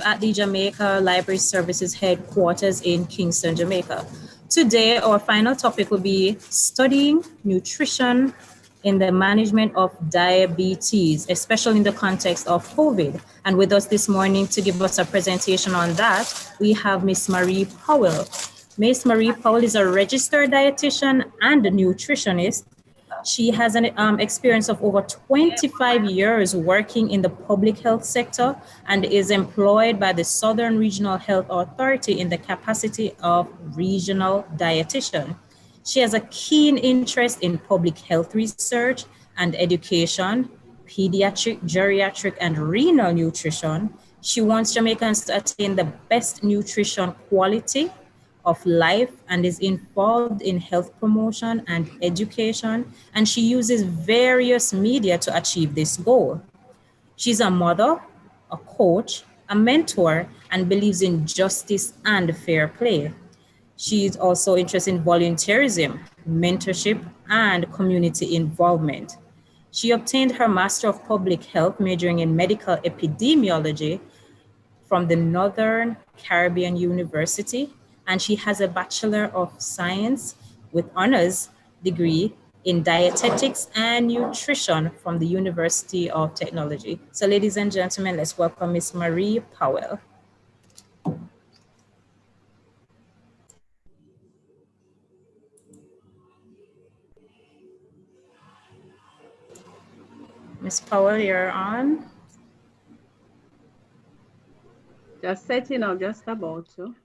at the Jamaica Library Services headquarters in Kingston, Jamaica. Today, our final topic will be studying nutrition in the management of diabetes, especially in the context of COVID. And with us this morning to give us a presentation on that, we have Miss Marie Powell. Miss Marie Powell is a registered dietitian and a nutritionist. She has an experience of over 25 years working in the public health sector and is employed by the Southern Regional Health Authority in the capacity of regional dietitian. She has a keen interest in public health research and education, pediatric, geriatric, and renal nutrition. She wants Jamaicans to attain the best nutrition quality of life and is involved in health promotion and education, and she uses various media to achieve this goal. She's a mother, a coach, a mentor, and believes in justice and fair play. She is also interested in volunteerism, mentorship, and community involvement. She obtained her Master of Public Health, majoring in medical epidemiology from the Northern Caribbean University, and she has a Bachelor of Science with honors degree in dietetics and nutrition from the University of Technology. So ladies and gentlemen, let's welcome Miss Marie Powell. Miss Powell, you're on. Just setting up, just about to.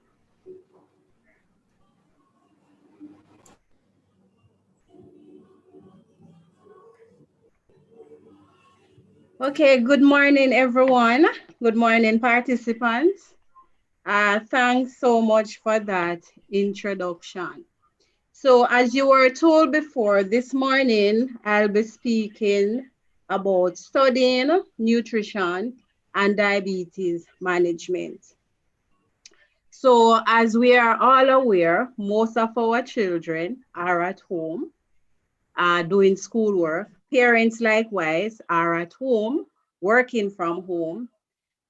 Okay, good morning, everyone. Good morning, participants. Thanks so much for that introduction. So as you were told before, this morning, I'll be speaking about studying nutrition and diabetes management. So as we are all aware, most of our children are at home doing schoolwork. Parents likewise are at home, working from home.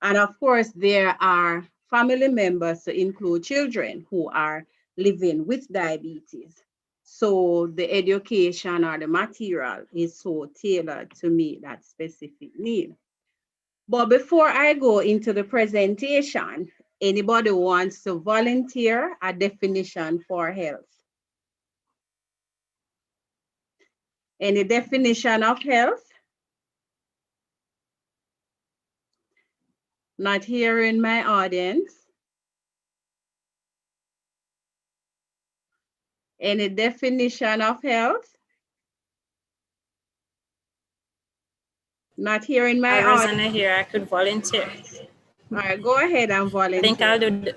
And of course, there are family members to include children who are living with diabetes. So the education or the material is so tailored to meet that specific need. But before I go into the presentation, anybody wants to volunteer a definition for health? Any definition of health? Not here in my audience. Any definition of health? Not here in my audience. I wasn't here, I could volunteer. All right, go ahead and volunteer. I think I'll do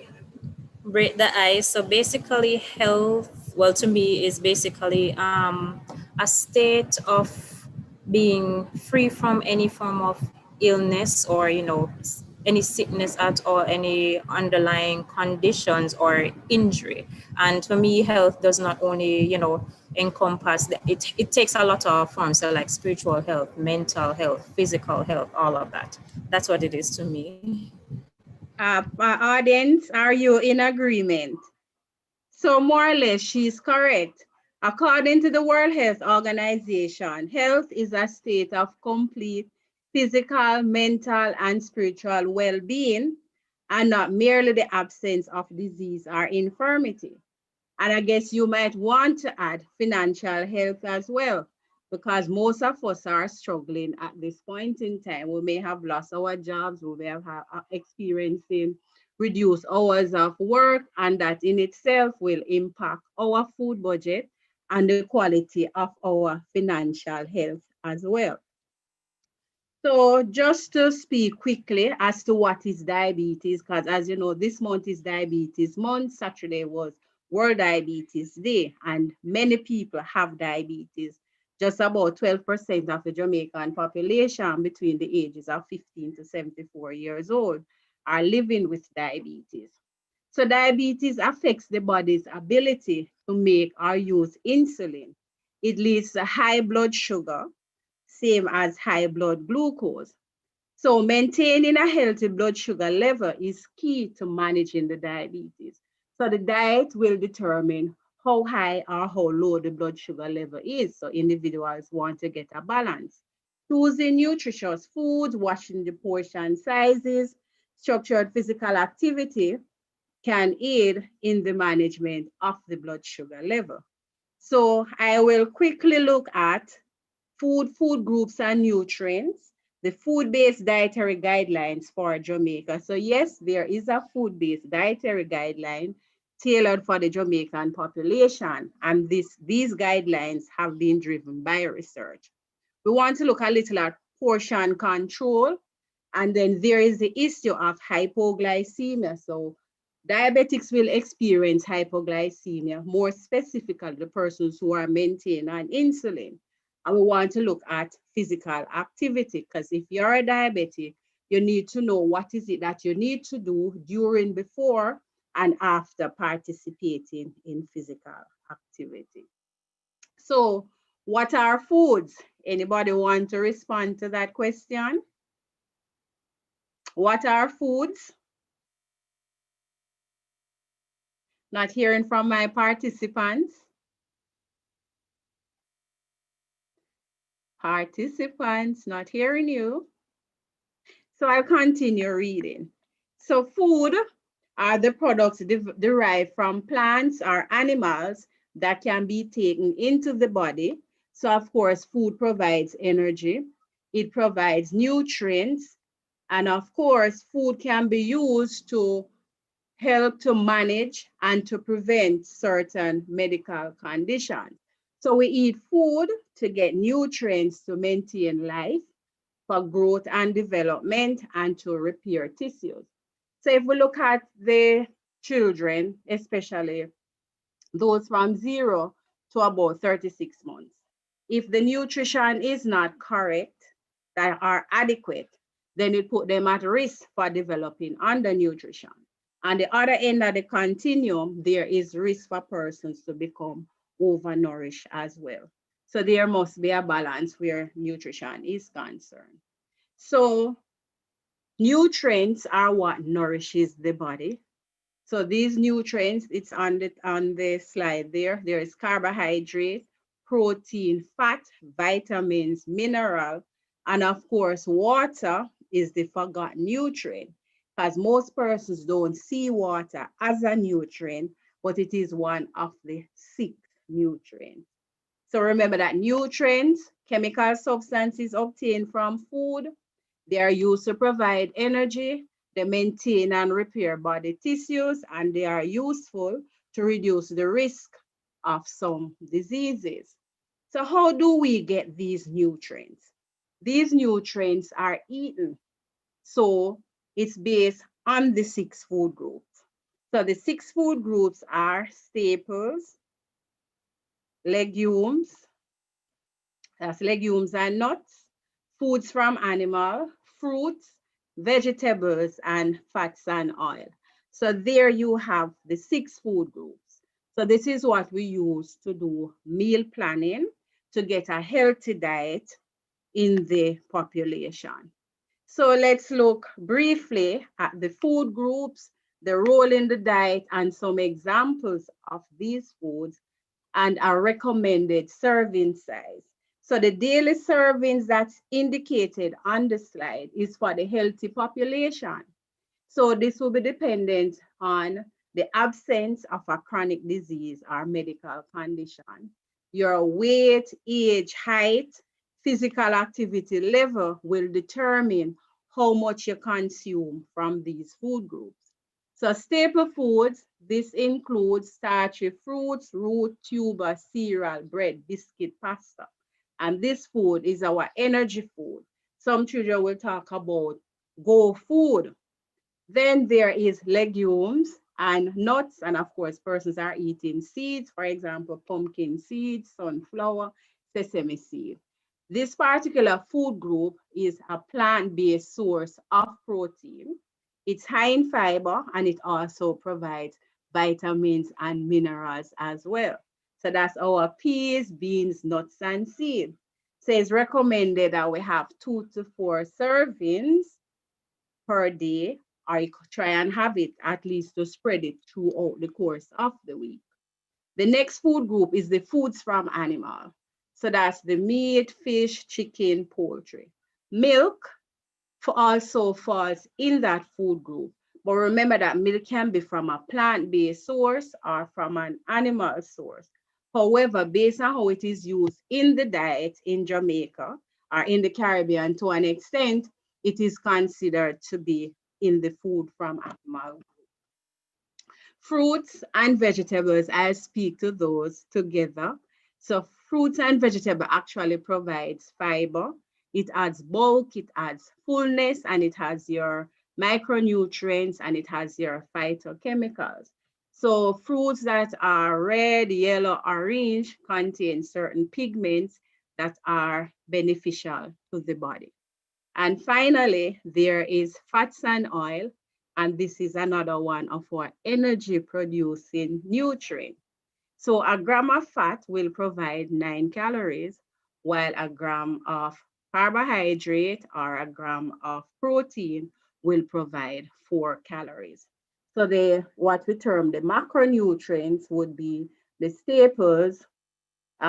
break the ice. So basically health, well, to me is basically a state of being free from any form of illness or, any sickness at all, any underlying conditions or injury. And for me, health does not only, encompass, it takes a lot of forms, so like spiritual health, mental health, physical health, all of that. That's what it is to me. Audience, are you in agreement? So more or less, she's correct. According to the World Health Organization, health is a state of complete physical, mental, and spiritual well-being, and not merely the absence of disease or infirmity. And I guess you might want to add financial health as well, because most of us are struggling at this point in time. We may have lost our jobs, we may have experiencing reduced hours of work, and that in itself will impact our food budget and the quality of our financial health as well. So just to speak quickly as to what is diabetes, because as you know, this month is diabetes month. Saturday was World Diabetes Day, and many people have diabetes. Just about 12% of the Jamaican population between the ages of 15 to 74 years old are living with diabetes. So diabetes affects the body's ability to make or use insulin. It leads to high blood sugar, same as high blood glucose. So maintaining a healthy blood sugar level is key to managing the diabetes. So the diet will determine how high or how low the blood sugar level is. So individuals want to get a balance. Choosing nutritious foods, watching the portion sizes, structured physical activity can aid in the management of the blood sugar level. So I will quickly look at food groups and nutrients, the food-based dietary guidelines for Jamaica. So yes, there is a food-based dietary guideline tailored for the Jamaican population, and these guidelines have been driven by research. We want to look a little at portion control, and then there is the issue of hypoglycemia. So diabetics will experience hypoglycemia, more specifically the persons who are maintaining on insulin. And we want to look at physical activity, because if you're a diabetic, you need to know what is it that you need to do during, before, and after participating in physical activity. So what are foods? Anybody want to respond to that question? What are foods? Not hearing from my participants. Participants, not hearing you. So I'll continue reading. So food are the products derived from plants or animals that can be taken into the body. So of course, food provides energy. It provides nutrients. And of course, food can be used to help to manage and to prevent certain medical conditions. So we eat food to get nutrients to maintain life, for growth and development, and to repair tissues. So if we look at the children, especially those from 0 to about 36 months, if the nutrition is not correct, that are adequate, then it put them at risk for developing undernutrition. On the other end of the continuum, there is risk for persons to become overnourished as well. So there must be a balance where nutrition is concerned. So nutrients are what nourishes the body. So these nutrients, it's on the slide there. There is carbohydrate, protein, fat, vitamins, mineral, and of course, water is the forgotten nutrient, because most persons don't see water as a nutrient, but it is one of the 6 nutrients. So remember that nutrients, chemical substances obtained from food, they are used to provide energy, they maintain and repair body tissues, and they are useful to reduce the risk of some diseases. So how do we get these nutrients? These nutrients are eaten. So it's based on the 6 food groups. So the 6 food groups are staples, legumes, that's legumes and nuts, foods from animal, fruits, vegetables, and fats and oil. So there you have the 6 food groups. So this is what we use to do meal planning to get a healthy diet in the population. So let's look briefly at the food groups, the role in the diet, and some examples of these foods, and a recommended serving size. So the daily servings that's indicated on the slide is for the healthy population. So this will be dependent on the absence of a chronic disease or medical condition. Your weight, age, height, physical activity level will determine how much you consume from these food groups. So staple foods, this includes starchy fruits, root, tuber, cereal, bread, biscuit, pasta. And this food is our energy food. Some children will talk about go food. Then there is legumes and nuts, and of course, persons are eating seeds, for example, pumpkin seeds, sunflower, sesame seed. This particular food group is a plant-based source of protein. It's high in fiber, and it also provides vitamins and minerals as well. So that's our peas, beans, nuts, and seeds. So it's recommended that we have 2 to 4 servings per day, or you could try and have it at least to spread it throughout the course of the week. The next food group is the foods from animal. So that's the meat, fish, chicken, poultry. Milk also falls in that food group. But remember that milk can be from a plant-based source or from an animal source. However, based on how it is used in the diet in Jamaica or in the Caribbean to an extent, it is considered to be in the food from animal. Fruits and vegetables, I'll speak to those together. So fruits and vegetable actually provides fiber. It adds bulk, it adds fullness, and it has your micronutrients, and it has your phytochemicals. So fruits that are red, yellow, orange contain certain pigments that are beneficial to the body. And finally, there is fats and oil, and this is another one of our energy producing nutrients. So a gram of fat will provide 9 calories, while a gram of carbohydrate or a gram of protein will provide 4 calories. So what we term the macronutrients would be the staples, the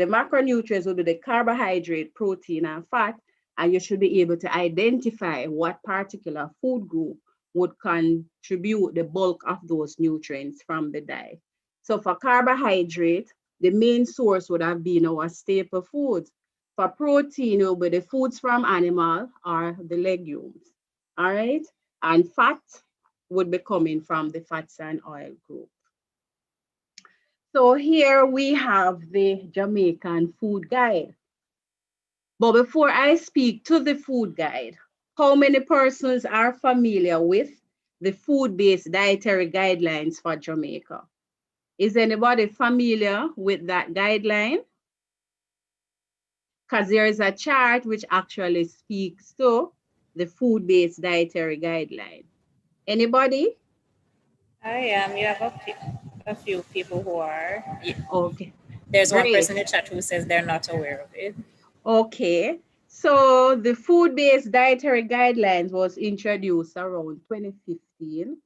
macronutrients will be the carbohydrate, protein, and fat, and you should be able to identify what particular food group would contribute the bulk of those nutrients from the diet. So for carbohydrate, the main source would have been our staple foods. For protein, it will be the foods from animal or the legumes, all right? And fat would be coming from the fats and oil group. So here we have the Jamaican food guide. But before I speak to the food guide, how many persons are familiar with the food-based dietary guidelines for Jamaica? Is anybody familiar with that guideline? Because there is a chart which actually speaks to the food-based dietary guideline. Anybody? I am. You have a few people who are. Yeah. Okay. There's one Great. person in the chat who says they're not aware of it. Okay. So the food-based dietary guidelines was introduced around 2015.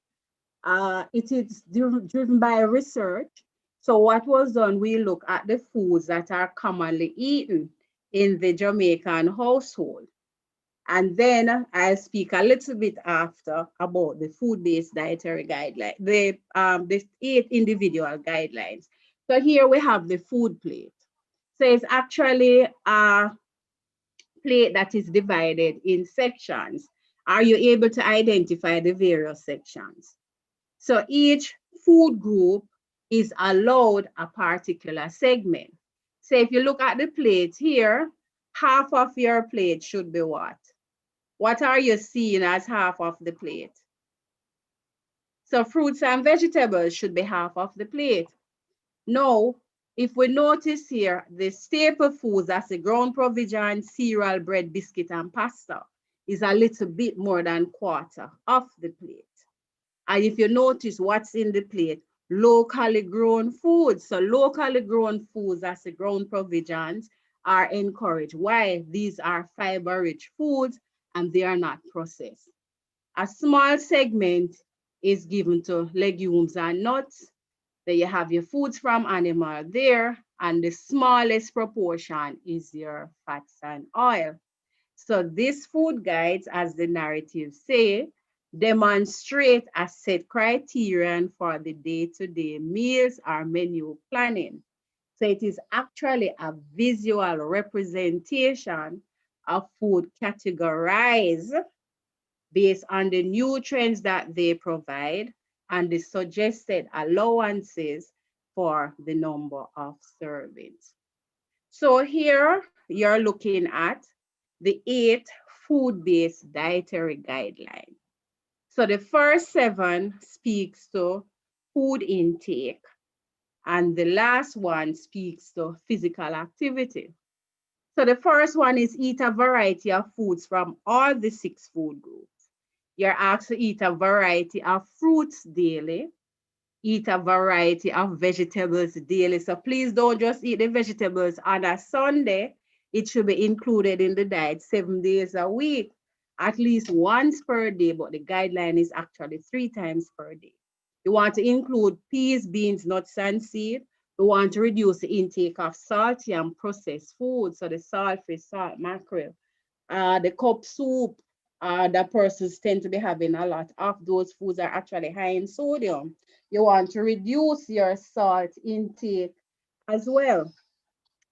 It is driven by research. So what was done, we look at the foods that are commonly eaten in the Jamaican household. And then I'll speak a little bit after about the food-based dietary guideline, the 8 individual guidelines. So here we have the food plate. So it's actually a plate that is divided in sections. Are you able to identify the various sections? So each food group is allowed a particular segment. So if you look at the plate here, half of your plate should be what? What are you seeing as half of the plate? So fruits and vegetables should be half of the plate. Now, if we notice here, the staple foods, that's the ground provision, cereal, bread, biscuit, and pasta, is a little bit more than quarter of the plate. And if you notice what's in the plate, locally grown foods. So locally grown foods, that's the ground provisions, are encouraged. Why? These are fiber-rich foods and they are not processed. A small segment is given to legumes and nuts. Then you have your foods from animal there, and the smallest proportion is your fats and oil. So these food guides, as the narrative say, demonstrate a set criterion for the day-to-day meals or menu planning. So it is actually a visual representation of food categorized based on the nutrients that they provide and the suggested allowances for the number of servings. So here you're looking at the 8 food-based dietary guidelines. So the first 7 speaks to food intake, and the last one speaks to physical activity. So the first one is eat a variety of foods from all the 6 food groups. You're asked to eat a variety of fruits daily, eat a variety of vegetables daily. So please don't just eat the vegetables on a Sunday. It should be included in the diet 7 days a week. at least once per day, but the guideline is actually 3 times per day. You want to include peas, beans, nuts, and seeds. We want to reduce the intake of salty and processed foods, so the saltfish, salt mackerel, the cup soup, that persons tend to be having a lot of. Those foods are actually high in sodium. You want to reduce your salt intake as well.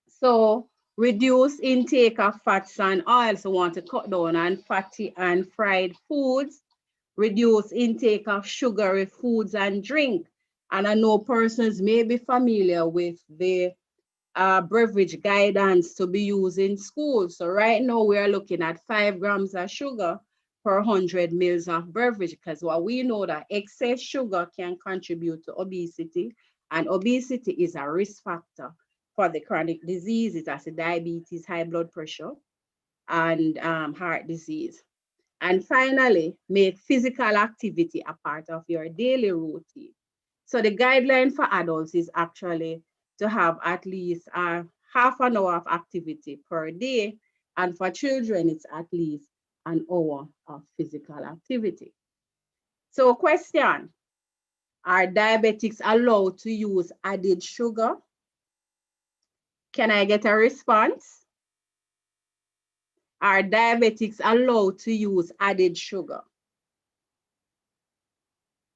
So reduce intake of fats and oils. So want to cut down on fatty and fried foods. Reduce intake of sugary foods and drink. And I know persons may be familiar with the beverage guidance to be used in school. So right now we are looking at 5 grams of sugar per 100 mils of beverage, because what we know that excess sugar can contribute to obesity, and obesity is a risk factor for the chronic diseases as diabetes, high blood pressure, and heart disease. And finally, make physical activity a part of your daily routine. So the guideline for adults is actually to have at least half an hour of activity per day. And for children, it's at least an hour of physical activity. So question, are diabetics allowed to use added sugar? Can I get a response? Are diabetics allowed to use added sugar?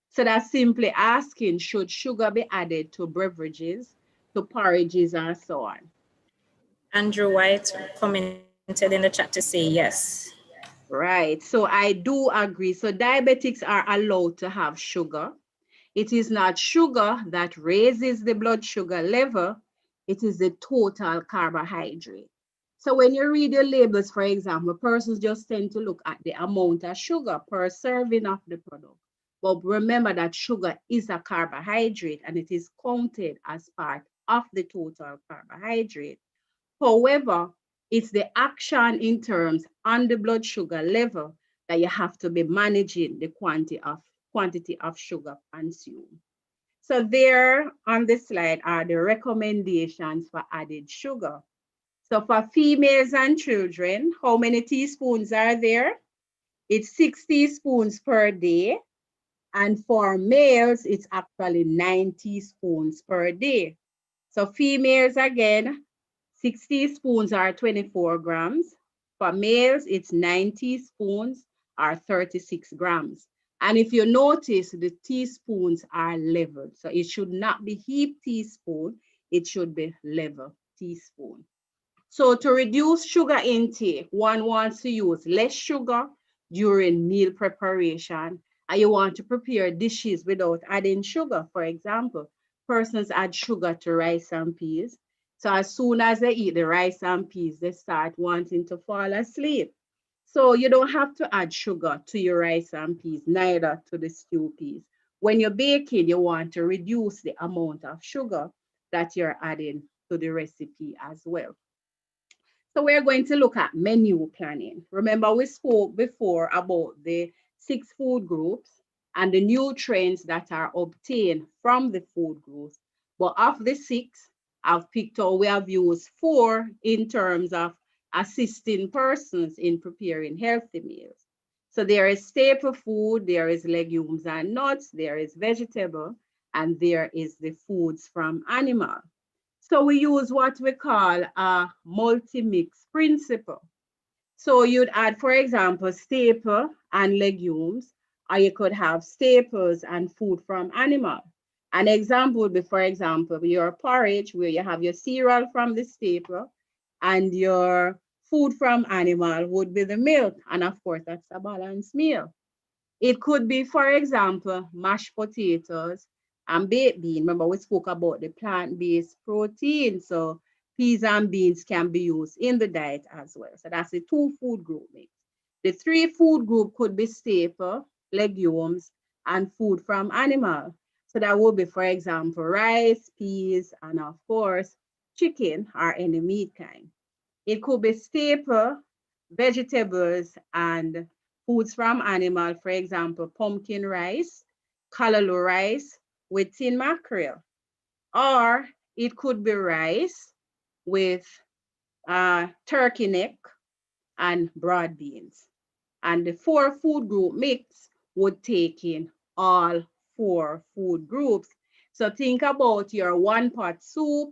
So that's simply asking, should sugar be added to beverages, to porridges, and so on? Andrew White commented in the chat to say yes. Right, so I do agree. So diabetics are allowed to have sugar. It is not sugar that raises the blood sugar level, it is the total carbohydrate. So when you read your labels, for example, persons just tend to look at the amount of sugar per serving of the product. But remember that sugar is a carbohydrate and it is counted as part of the total carbohydrate. However, it's the action in terms on the blood sugar level that you have to be managing the quantity of sugar consumed. So there on the slide are the recommendations for added sugar. So for females and children, how many teaspoons are there? It's 6 teaspoons per day. And for males, it's actually 9 teaspoons per day. So females, again, 6 teaspoons are 24 grams. For males, it's 9 teaspoons or 36 grams. And if you notice, the teaspoons are leveled. So it should not be heaped teaspoon, it should be level teaspoon. So to reduce sugar intake, one wants to use less sugar during meal preparation, and you want to prepare dishes without adding sugar. For example, persons add sugar to rice and peas. So as soon as they eat the rice and peas, they start wanting to fall asleep. So you don't have to add sugar to your rice and peas, neither to the stew peas. When you're baking, you want to reduce the amount of sugar that you're adding to the recipe as well. So we're going to look at menu planning. Remember, we spoke before about the 6 food groups and the nutrients that are obtained from the food groups. But of the 6, I've picked out, we have used 4 in terms of assisting persons in preparing healthy meals. So there is staple food, there is legumes and nuts, there is vegetable, and there is the foods from animal. So we use what we call a multi-mix principle. So you'd add, for example, staple and legumes, or you could have staples and food from animal. An example would be, for example, your porridge, where you have your cereal from the staple and your food from animal would be the milk. And of course, that's a balanced meal. It could be, for example, mashed potatoes and baked bean. Remember, we spoke about the plant-based protein. So peas and beans can be used in the diet as well. So that's the 2 food group mix. The 3 food group could be staple, legumes, and food from animal. So that would be, for example, rice, peas, and of course, chicken or any meat kind. It could be staple, vegetables, and foods from animal, for example, pumpkin rice, callaloo rice with tin mackerel. Or it could be rice with turkey neck and broad beans. And the 4 food group mix would take in all 4 food groups. So think about your 1-pot soup,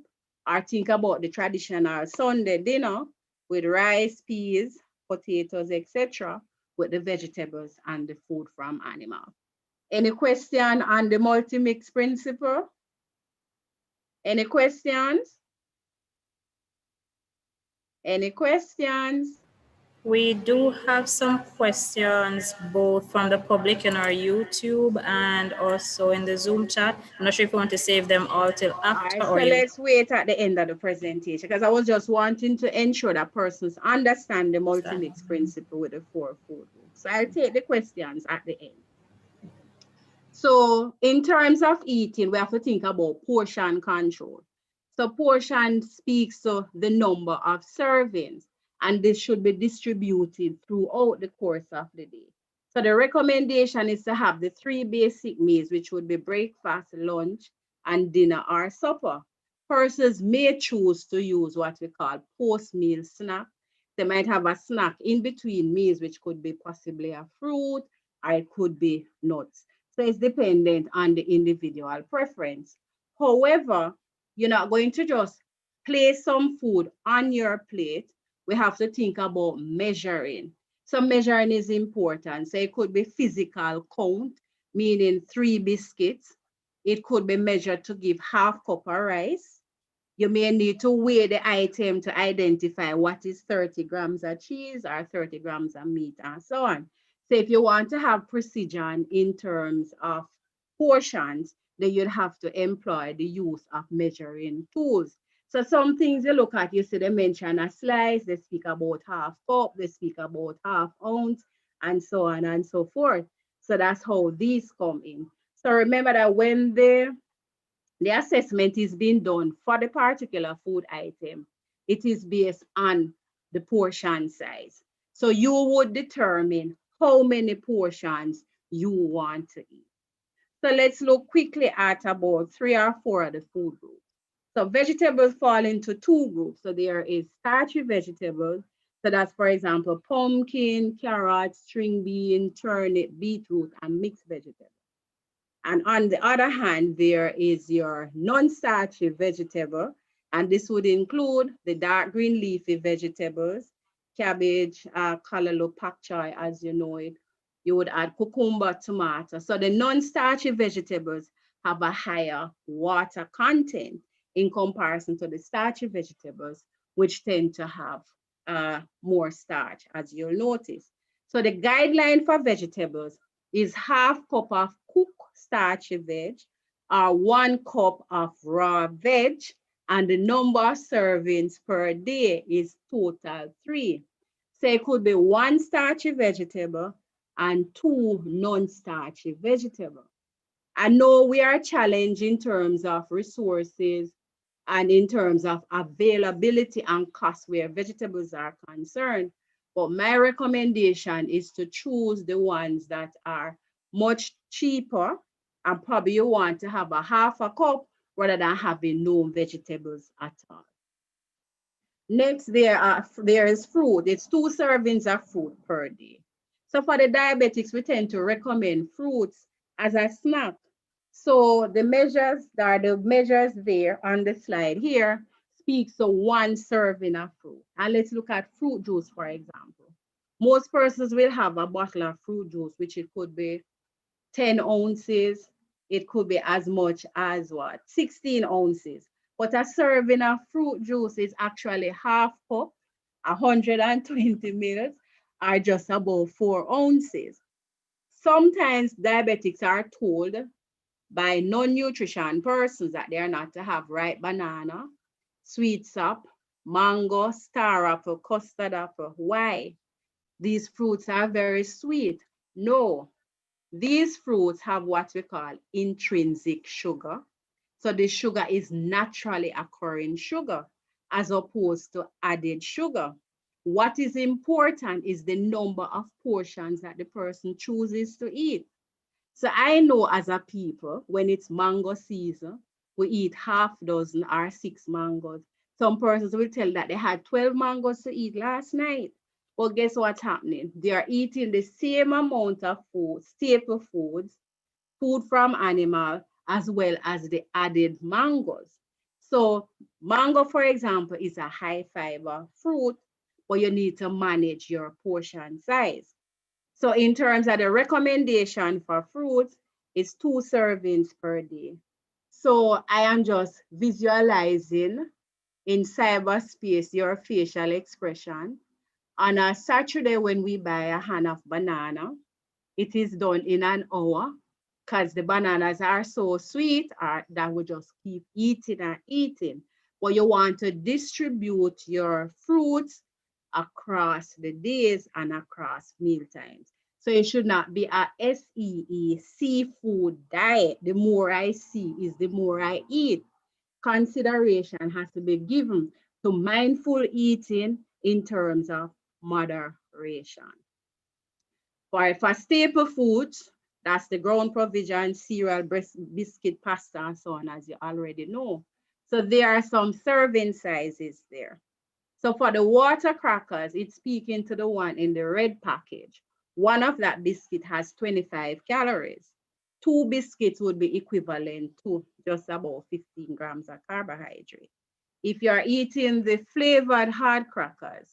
or think about the traditional Sunday dinner with rice, peas, potatoes, etc., with the vegetables and the food from animal. Any question on the multi-mix principle? Any questions? Any questions? We do have some questions both from the public in our YouTube and also in the Zoom chat. I'm not sure if you want to save them all till All after right, so or you. let's wait at the end of the presentation, because I was just wanting to ensure that persons understand the multi-mix principle with the 4 food groups. So I'll take the questions at the end. So in terms of eating, we have to think about portion control. So portion speaks to the number of servings, and this should be distributed throughout the course of the day. So the recommendation is to have the 3 basic meals, which would be breakfast, lunch, and dinner or supper. Persons may choose to use what we call post-meal snack. They might have a snack in between meals, which could be possibly a fruit, or it could be nuts. So it's dependent on the individual preference. However, you're not going to just place some food on your plate. We have to think about measuring. So measuring is important. So it could be physical count, meaning 3 biscuits. It could be measured to give half cup of rice. You may need to weigh the item to identify what is 30 grams of cheese or 30 grams of meat and so on. So if you want to have precision in terms of portions, then you'd have to employ the use of measuring tools. So some things you look at, you see they mention a slice, they speak about half cup, they speak about half ounce, and so on and so forth. So that's how these come in. So remember that when the assessment is being done for the particular food item, it is based on the portion size. So you would determine how many portions you want to eat. So let's look quickly at about 3 or 4 of the food groups. So vegetables fall into 2 groups. So there is starchy vegetables. So that's, for example, pumpkin, carrot, string bean, turnip, beetroot, and mixed vegetables. And on the other hand, there is your non-starchy vegetable, and this would include the dark green leafy vegetables, cabbage, callaloo, pak choy, as you know it. You would add cucumber, tomato. So the non-starchy vegetables have a higher water content in comparison to the starchy vegetables, which tend to have more starch, as you'll notice. So the guideline for vegetables is half cup of cooked starchy veg, or 1 cup of raw veg, and the number of servings per day is total 3. So it could be 1 starchy vegetable and 2 non-starchy vegetables. I know we are challenged in terms of resources and in terms of availability and cost where vegetables are concerned, but my recommendation is to choose the ones that are much cheaper, and probably you want to have a half a cup rather than having no vegetables at all. Next, there is fruit. It's 2 servings of fruit per day. So for the diabetics, we tend to recommend fruits as a snack. So the measures there on the slide here speaks to 1 serving of fruit. And let's look at fruit juice, for example. Most persons will have a bottle of fruit juice, which it could be 10 ounces. It could be as much as what? 16 ounces. But a serving of fruit juice is actually half cup, 120 mils, or just about 4 ounces. Sometimes diabetics are told by non-nutrition persons that they are not to have ripe banana, sweet sap, mango, star apple, custard apple. Why? These fruits are very sweet. No, these fruits have what we call intrinsic sugar. So the sugar is naturally occurring sugar as opposed to added sugar. What is important is the number of portions that the person chooses to eat. So I know as a people, when it's mango season, we eat half dozen or 6 mangoes. Some persons will tell that they had 12 mangoes to eat last night. But guess what's happening? They are eating the same amount of food, staple foods, food from animal, as well as the added mangoes. So mango, for example, is a high fiber fruit, but you need to manage your portion size. So in terms of the recommendation for fruits, it's 2 servings per day. So I am just visualizing in cyberspace your facial expression. On a Saturday when we buy a hand of banana, it is done in an hour because the bananas are so sweet that we just keep eating and eating. But you want to distribute your fruits across the days and across meal times. So it should not be a SEE, seafood diet. The more I see is the more I eat. Consideration has to be given to mindful eating in terms of moderation. For staple foods, that's the ground provision, cereal, biscuit, pasta, and so on, as you already know. So there are some serving sizes there. So for the water crackers, it's speaking to the one in the red package. One of that biscuit has 25 calories. 2 biscuits would be equivalent to just about 15 grams of carbohydrate. If you're eating the flavored hard crackers,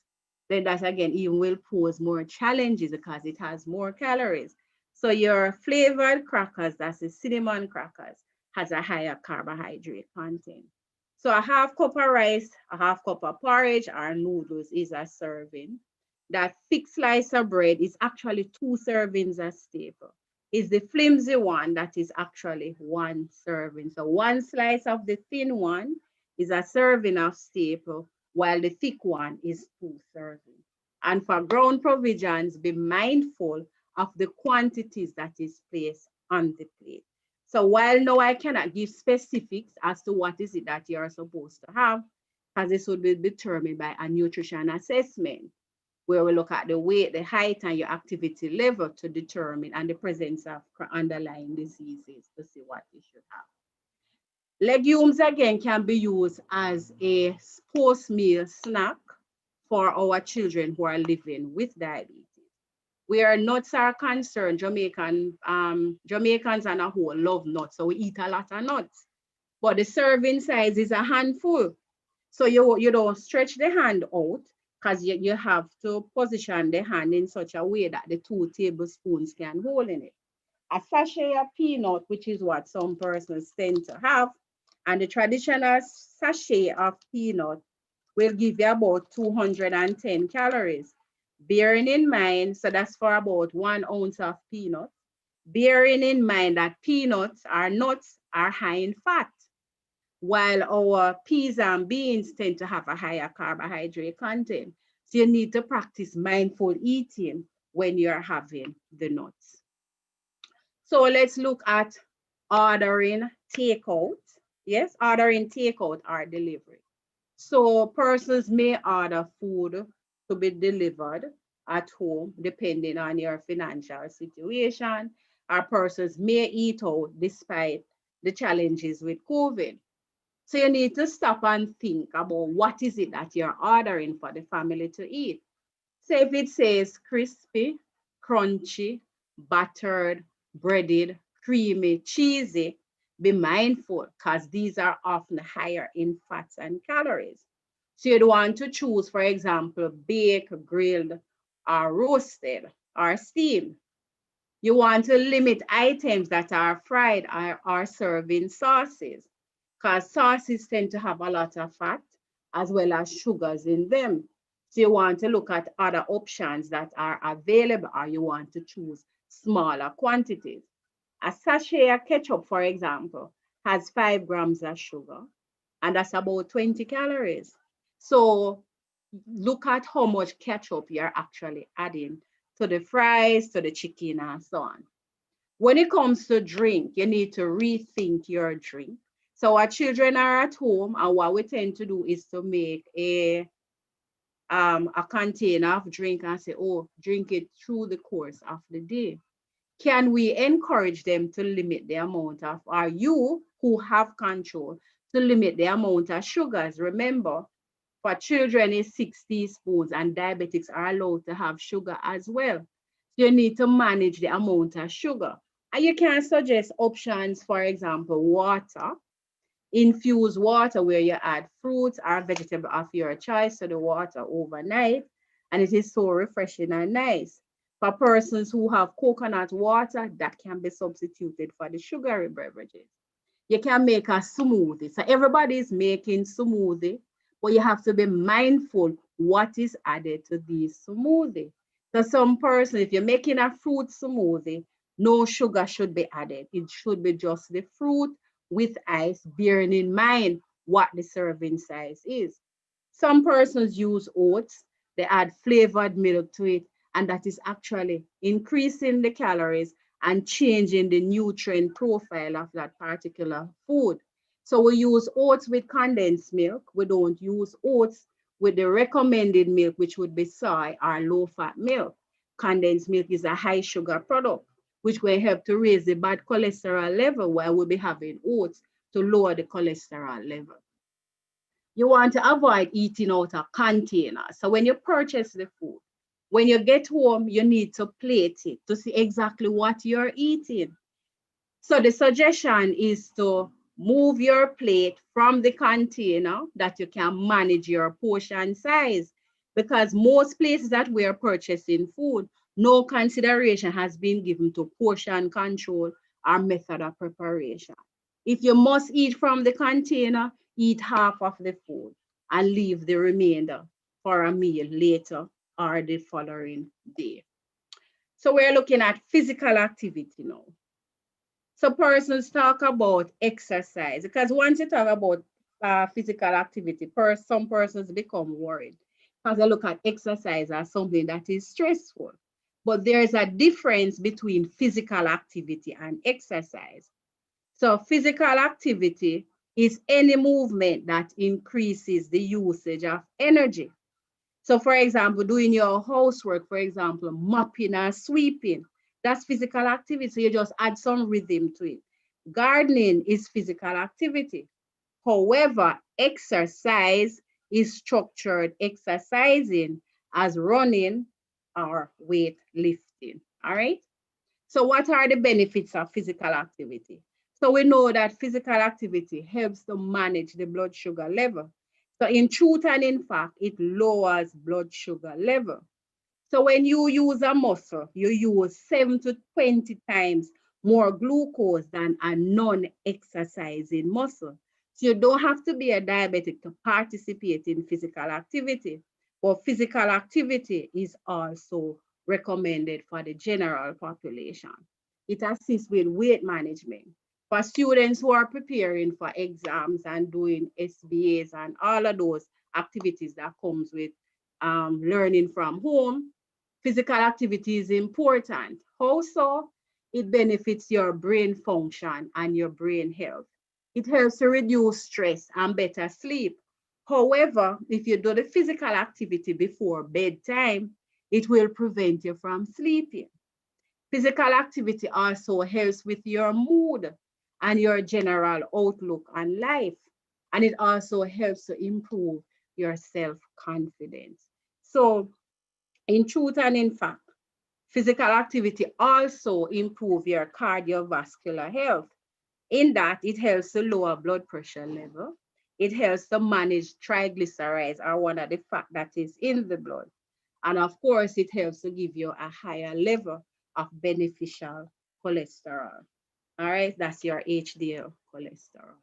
then that again even will pose more challenges because it has more calories. So your flavored crackers, that's the cinnamon crackers, has a higher carbohydrate content. So a half cup of rice, a half cup of porridge or noodles is a serving. That thick slice of bread is actually 2 servings as staple. Is the flimsy one that is actually 1 serving. So 1 slice of the thin one is a serving of staple, while the thick one is 2 servings. And for ground provisions, be mindful of the quantities that is placed on the plate. So while now I cannot give specifics as to what is it that you're supposed to have, because this would be determined by a nutrition assessment, where we look at the weight, the height, and your activity level to determine and the presence of underlying diseases to see what you should have. Legumes again can be used as a post-meal snack for our children who are living with diabetes. Where nuts are concerned, Jamaicans on a whole love nuts, so we eat a lot of nuts. But the serving size is a handful. So you don't stretch the hand out because you have to position the hand in such a way that the 2 tablespoons can hold in it. A sachet of peanut, which is what some persons tend to have, and the traditional sachet of peanut will give you about 210 calories. Bearing in mind, so that's for about 1 ounce of peanut. Bearing in mind that peanuts or nuts are high in fat, while our peas and beans tend to have a higher carbohydrate content. So you need to practice mindful eating when you're having the nuts. So let's look at ordering takeout. Yes, ordering takeout or delivery. So persons may order food to be delivered at home, depending on your financial situation, or persons may eat out despite the challenges with COVID. So you need to stop and think about what is it that you're ordering for the family to eat. So if it says crispy, crunchy, buttered, breaded, creamy, cheesy, be mindful because these are often higher in fats and calories. So you'd want to choose, for example, baked, grilled, or roasted, or steamed. You want to limit items that are fried or served in sauces, because sauces tend to have a lot of fat as well as sugars in them. So you want to look at other options that are available, or you want to choose smaller quantities. A sachet of ketchup, for example, has 5 grams of sugar, and that's about 20 calories. So look at how much ketchup you're actually adding to the fries, to the chicken, and so on. When it comes to drink, you need to rethink your drink. So our children are at home, and what we tend to do is to make a container of drink and say, oh, drink it through the course of the day. Can we encourage them to limit the amount of, or you who have control, to limit the amount of sugars? Remember, For children, it's 6 teaspoons, and diabetics are allowed to have sugar as well. You need to manage the amount of sugar. And you can suggest options, for example, water, infused water, where you add fruits or vegetable of your choice to the water overnight, and it is so refreshing and nice. For persons who have coconut water, that can be substituted for the sugary beverages. You can make a smoothie. So everybody is making smoothie, but you have to be mindful what is added to this smoothie. So some person, if you're making a fruit smoothie, no sugar should be added. It should be just the fruit with ice, bearing in mind what the serving size is. Some persons use oats, they add flavored milk to it, and that is actually increasing the calories and changing the nutrient profile of that particular food. So we use oats with condensed milk. We don't use oats with the recommended milk, which would be soy or low-fat milk. Condensed milk is a high sugar product, which will help to raise the bad cholesterol level, while we'll be having oats to lower the cholesterol level. You want to avoid eating out of containers. So when you purchase the food, when you get home, you need to plate it to see exactly what you're eating. So the suggestion is to move your plate from the container that you can manage your portion size, because most places that we are purchasing food, no consideration has been given to portion control or method of preparation. If you must eat from the container, eat half of the food and leave the remainder for a meal later or the following day. So we're looking at physical activity now. So persons talk about exercise, because once you talk about physical activity, some persons become worried because they look at exercise as something that is stressful. But there's a difference between physical activity and exercise. So physical activity is any movement that increases the usage of energy. So for example, doing your housework, for example, mopping or sweeping, that's physical activity. So you just add some rhythm to it. Gardening is physical activity. However, exercise is structured exercising as running or weight lifting. All right. So what are the benefits of physical activity? So we know that physical activity helps to manage the blood sugar level. So in truth and in fact, it lowers blood sugar level. So when you use a muscle, you use 7 to 20 times more glucose than a non-exercising muscle. So you don't have to be a diabetic to participate in physical activity, but physical activity is also recommended for the general population. It assists with weight management. For students who are preparing for exams and doing SBAs and all of those activities that comes with learning from home, physical activity is important. Also, it benefits your brain function and your brain health. It helps to reduce stress and better sleep. However, if you do the physical activity before bedtime, it will prevent you from sleeping. Physical activity also helps with your mood and your general outlook on life. And it also helps to improve your self-confidence. So in truth and in fact, physical activity also improves your cardiovascular health, in that it helps to lower blood pressure level. It helps to manage triglycerides, or one of the fat that is in the blood. And of course, it helps to give you a higher level of beneficial cholesterol. All right, that's your HDL cholesterol.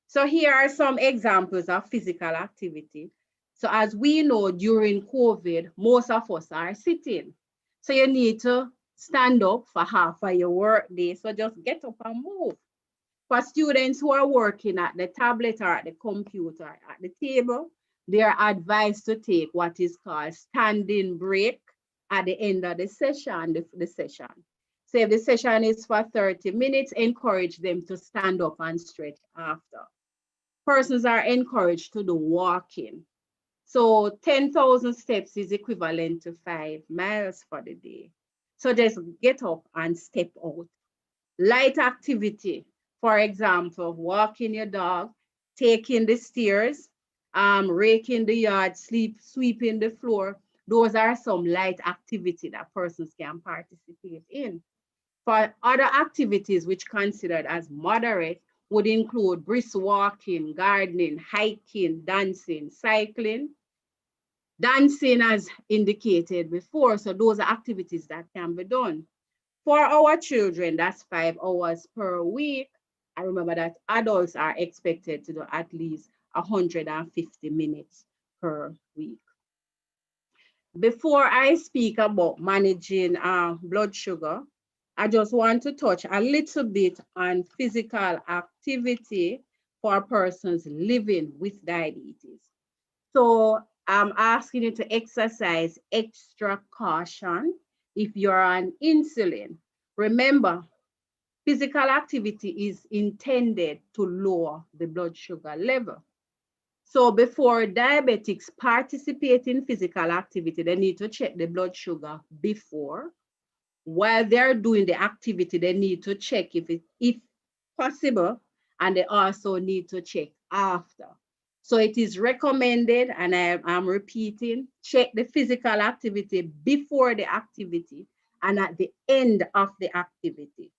So here are some examples of physical activity. So as we know, during COVID, most of us are sitting. So you need to stand up for half of your work day. So just get up and move. For students who are working at the tablet or at the computer, at the table, they are advised to take what is called standing break at the end of the session, the session. So if the session is for 30 minutes, encourage them to stand up and stretch after. Persons are encouraged to do walking. So 10,000 steps is equivalent to 5 miles for the day. So just get up and step out. Light activity, for example, walking your dog, taking the stairs, raking the yard, sweeping the floor. Those are some light activity that persons can participate in. For other activities which considered as moderate would include brisk walking, gardening, hiking, dancing, cycling. Dancing as indicated before, so those are activities that can be done. For our children, that's 5 hours per week. I remember that adults are expected to do at least 150 minutes per week. Before I speak about managing blood sugar, I just want to touch a little bit on physical activity for persons living with diabetes. So I'm asking you to exercise extra caution if you're on insulin. Remember, physical activity is intended to lower the blood sugar level. So before diabetics participate in physical activity, they need to check the blood sugar before. While they're doing the activity, they need to check if possible, and they also need to check after. So it is recommended, and I'm repeating, check the physical activity before the activity and at the end of the activity.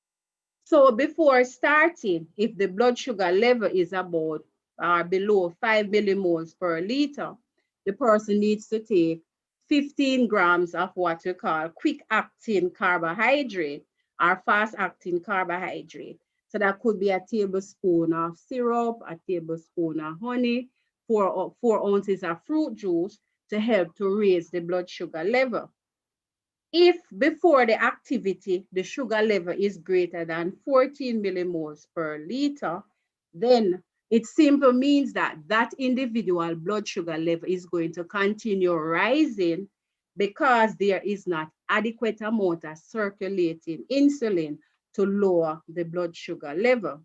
So before starting, if the blood sugar level is about or below 5 millimoles per liter, the person needs to take 15 grams of what we call quick acting carbohydrate or fast acting carbohydrate. So that could be a tablespoon of syrup, a tablespoon of honey, 4 ounces of fruit juice to help to raise the blood sugar level. If before the activity, the sugar level is greater than 14 millimoles per liter, then it simply means that that individual blood sugar level is going to continue rising because there is not adequate amount of circulating insulin to lower the blood sugar level.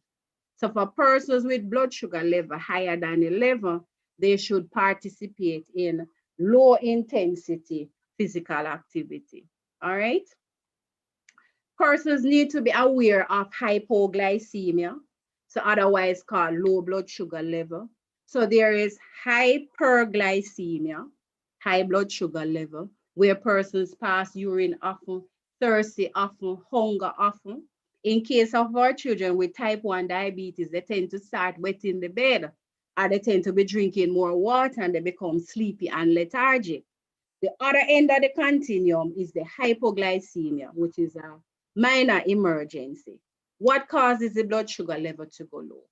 So for persons with blood sugar level higher than 11, they should participate in low intensity physical activity. All right. Persons need to be aware of hypoglycemia, so otherwise called low blood sugar level. So there is hyperglycemia, high blood sugar level, where persons pass urine often, thirsty often, hunger often. In case of our children with type 1 diabetes, they tend to start wetting the bed, or they tend to be drinking more water and they become sleepy and lethargic. The other end of the continuum is the hypoglycemia, which is a minor emergency. What causes the blood sugar level to go low?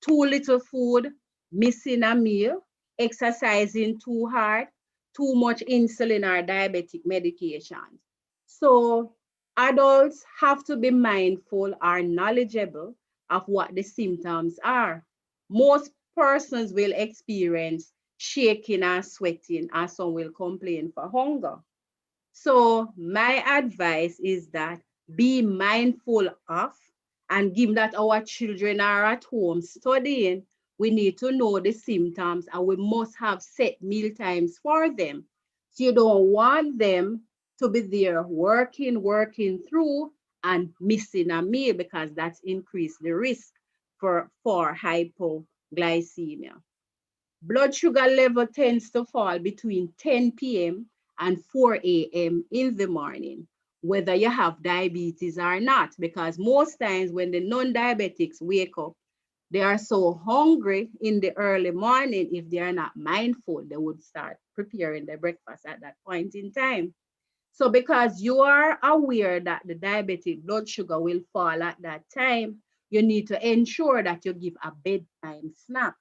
Too little food, missing a meal, exercising too hard, too much insulin or diabetic medications. So adults have to be mindful or knowledgeable of what the symptoms are. Most persons will experience shaking and sweating, and some will complain for hunger. So my advice is that be mindful of, and given that our children are at home studying, we need to know the symptoms and we must have set meal times for them. So you don't want them to be there working through and missing a meal, because that's increased the risk for hypoglycemia. Blood sugar level tends to fall between 10 p.m. and 4 a.m. in the morning, whether you have diabetes or not, because most times when the non-diabetics wake up, they are so hungry in the early morning. If they are not mindful, they would start preparing their breakfast at that point in time. So because you are aware that the diabetic blood sugar will fall at that time, you need to ensure that you give a bedtime snack.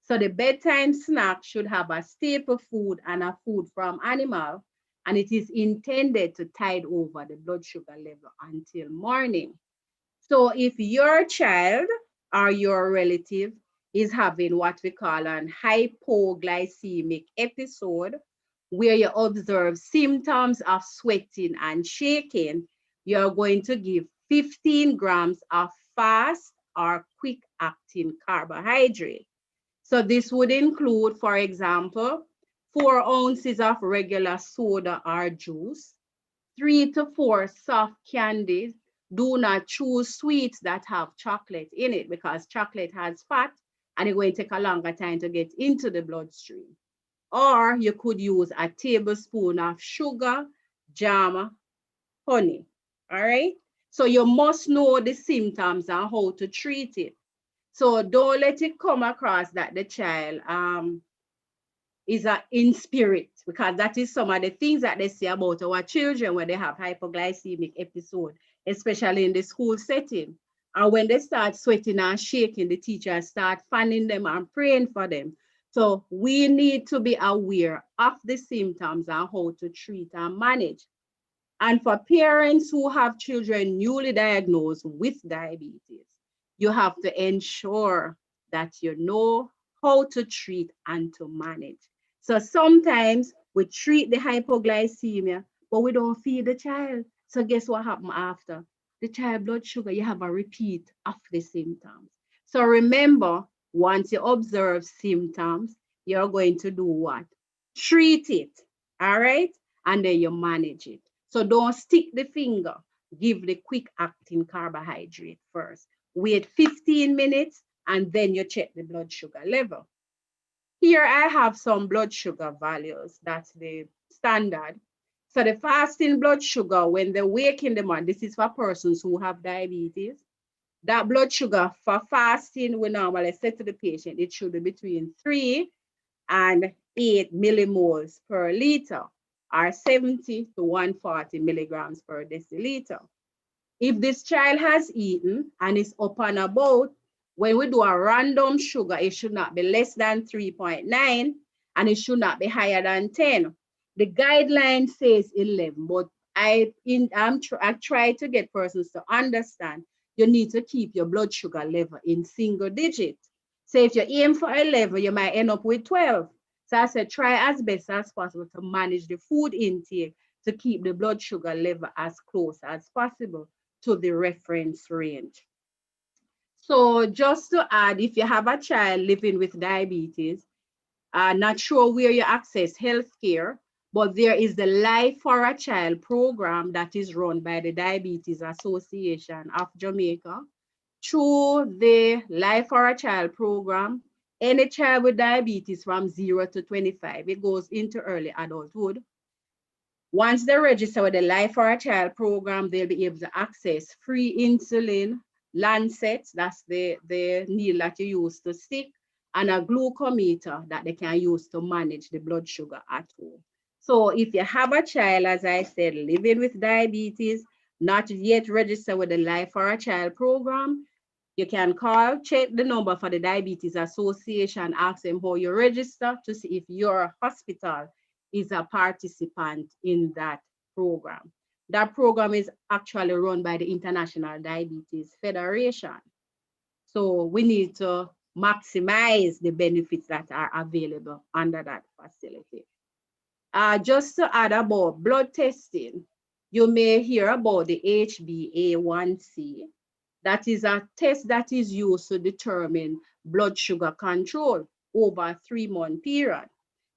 So the bedtime snack should have a staple food and a food from animal, and it is intended to tide over the blood sugar level until morning. So if your child or your relative is having what we call an hypoglycemic episode, where you observe symptoms of sweating and shaking, you're going to give 15 grams of fast or quick acting carbohydrate. So this would include, for example, 4 ounces of regular soda or juice, 3 to 4 soft candies. Do not choose sweets that have chocolate in it, because chocolate has fat and it's going to take a longer time to get into the bloodstream. Or you could use a tablespoon of sugar, jam, honey. All right. So you must know the symptoms and how to treat it. So don't let it come across that the child is in spirit, because that is some of the things that they say about our children when they have hypoglycemic episode, especially in the school setting. And when they start sweating and shaking, the teachers start fanning them and praying for them. So we need to be aware of the symptoms and how to treat and manage. And for parents who have children newly diagnosed with diabetes, you have to ensure that you know how to treat and to manage. So sometimes we treat the hypoglycemia, but we don't feed the child. So guess what happens after? The child blood sugar, you have a repeat of the symptoms. So remember, once you observe symptoms, you're going to do what? Treat it, all right? And then you manage it. So don't stick the finger. Give the quick acting carbohydrate first. Wait 15 minutes and then you check the blood sugar level. Here I have some blood sugar values. That's the standard. So the fasting blood sugar, when they wake in the morning, this is for persons who have diabetes. That blood sugar for fasting, we normally say to the patient, it should be between 3 and 8 millimoles per liter, or 70 to 140 milligrams per deciliter. If this child has eaten and is up and about, when we do a random sugar, it should not be less than 3.9 and it should not be higher than 10. The guideline says 11, but I try to get persons to understand you need to keep your blood sugar level in single digits. So if you aim for 11, you might end up with 12. So I said, try as best as possible to manage the food intake to keep the blood sugar level as close as possible to the reference range. So just to add, if you have a child living with diabetes, not sure where you access healthcare, but there is the Life for a Child program that is run by the Diabetes Association of Jamaica. Through the Life for a Child program, any child with diabetes from 0 to 25, it goes into early adulthood. Once they register with the Life for a Child program, they'll be able to access free insulin, lancets, that's the needle that you use to stick, and a glucometer that they can use to manage the blood sugar at home. So if you have a child, as I said, living with diabetes, not yet registered with the Life for a Child program, you can call, check the number for the Diabetes Association, ask them how you register to see if your hospital is a participant in that program. That program is actually run by the International Diabetes Federation. So we need to maximize the benefits that are available under that facility. Just to add about blood testing, you may hear about the HbA1c. That is a test that is used to determine blood sugar control over a 3-month period.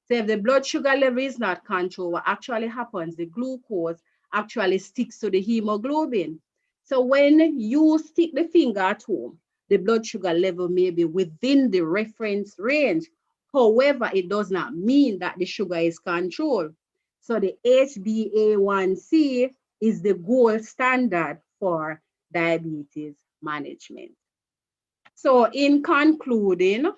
So if the blood sugar level is not controlled, what actually happens, the glucose actually sticks to the hemoglobin. So when you stick the finger at home, the blood sugar level may be within the reference range. However, it does not mean that the sugar is controlled. So the HbA1c is the gold standard for diabetes management. So in concluding,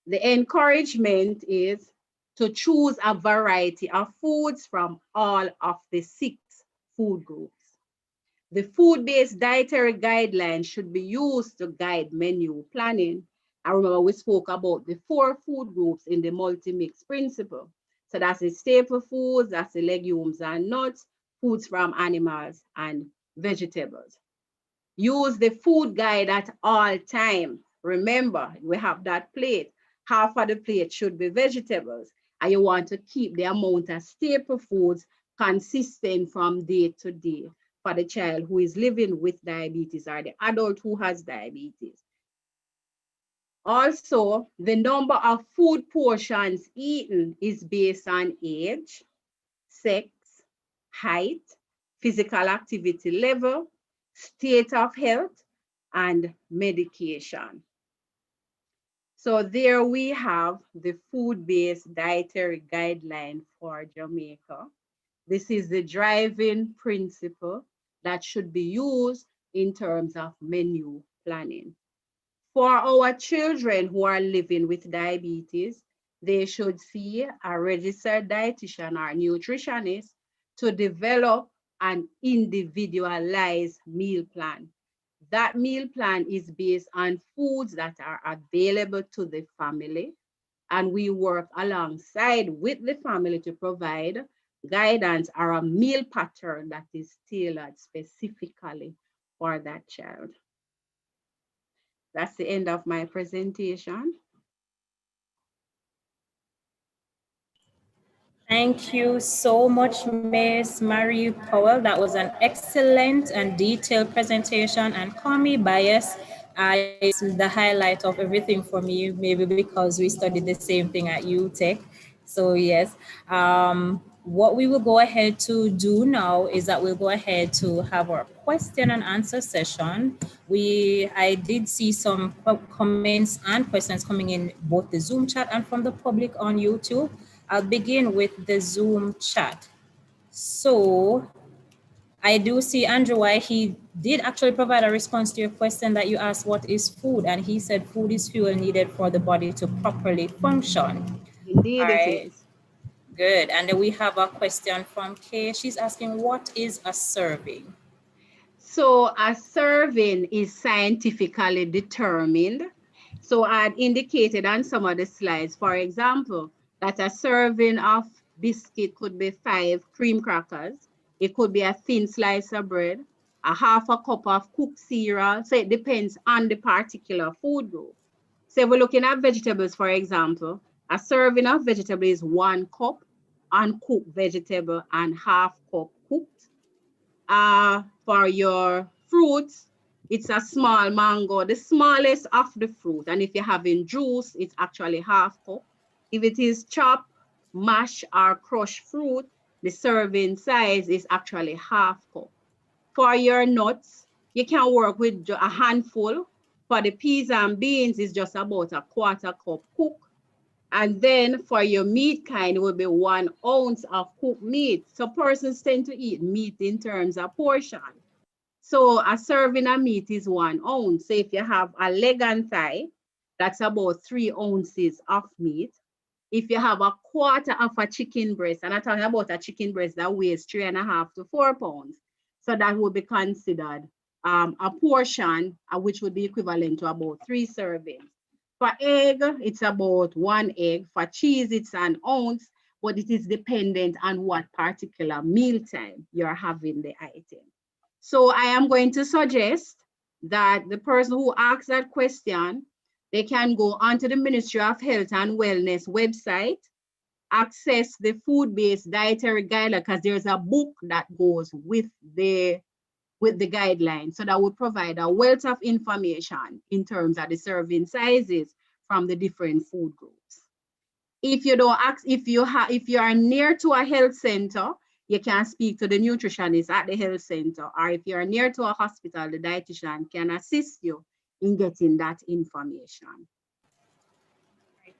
the encouragement is to choose a variety of foods from all of the 6 food groups. The food-based dietary guidelines should be used to guide menu planning. I remember we spoke about the 4 food groups in the multi-mix principle. So that's the staple foods, that's the legumes and nuts, foods from animals and vegetables. Use the food guide at all times. Remember, we have that plate. Half of the plate should be vegetables, and you want to keep the amount of staple foods consistent from day to day for the child who is living with diabetes or the adult who has diabetes. Also, the number of food portions eaten is based on age, sex, height, physical activity level, state of health, and medication. So there we have the food-based dietary guideline for Jamaica. This is the driving principle that should be used in terms of menu planning. For our children who are living with diabetes, they should see a registered dietitian or nutritionist to develop an individualized meal plan. That meal plan is based on foods that are available to the family, and we work alongside with the family to provide guidance or a meal pattern that is tailored specifically for that child. That's the end of my presentation. Thank you so much, Miss Marie Powell. That was an excellent and detailed presentation, and call me biased. It's the highlight of everything for me, maybe because we studied the same thing at UTech. So yes, what we will go ahead to do now is that we'll go ahead to have our question and answer session. I did see some comments and questions coming in both the Zoom chat and from the public on YouTube. I'll begin with the Zoom chat. So I do see Andrew White, he did actually provide a response to your question that you asked, what is food? And he said food is fuel needed for the body to properly function. Indeed, All it right, is. good. And then we have a question from Kay. She's asking, what is a serving? So a serving is scientifically determined. So I had indicated on some of the slides, for example, that a serving of biscuit could be 5 cream crackers. It could be a thin slice of bread, a half a cup of cooked cereal. So it depends on the particular food group. So if we're looking at vegetables, for example, a serving of vegetable is 1 cup uncooked vegetable and half cup cooked. For your fruits, it's a small mango, the smallest of the fruit. And if you're having juice, it's actually half cup. If it is chopped, mashed, or crushed fruit, the serving size is actually half cup. For your nuts, you can work with a handful. For the peas and beans, it's just about a quarter cup cook. And then for your meat kind, it will be 1 ounce of cooked meat. So persons tend to eat meat in terms of portion. So a serving of meat is 1 ounce. So if you have a leg and thigh, that's about 3 ounces of meat. If you have a quarter of a chicken breast, and I'm talking about a chicken breast that weighs 3.5 to 4 pounds, so that would be considered a portion, which would be equivalent to about 3 servings. For egg, it's about 1 egg. For cheese, it's 1 ounce, but it is dependent on what particular mealtime you're having the item. So I am going to suggest that the person who asks that question, they can go onto the Ministry of Health and Wellness website, access the food-based dietary guideline, because there's a book that goes with the guidelines. So that would provide a wealth of information in terms of the serving sizes from the different food groups. If you don't ask, if you are near to a health center, you can speak to the nutritionist at the health center, or if you're near to a hospital, the dietitian can assist you in getting that information.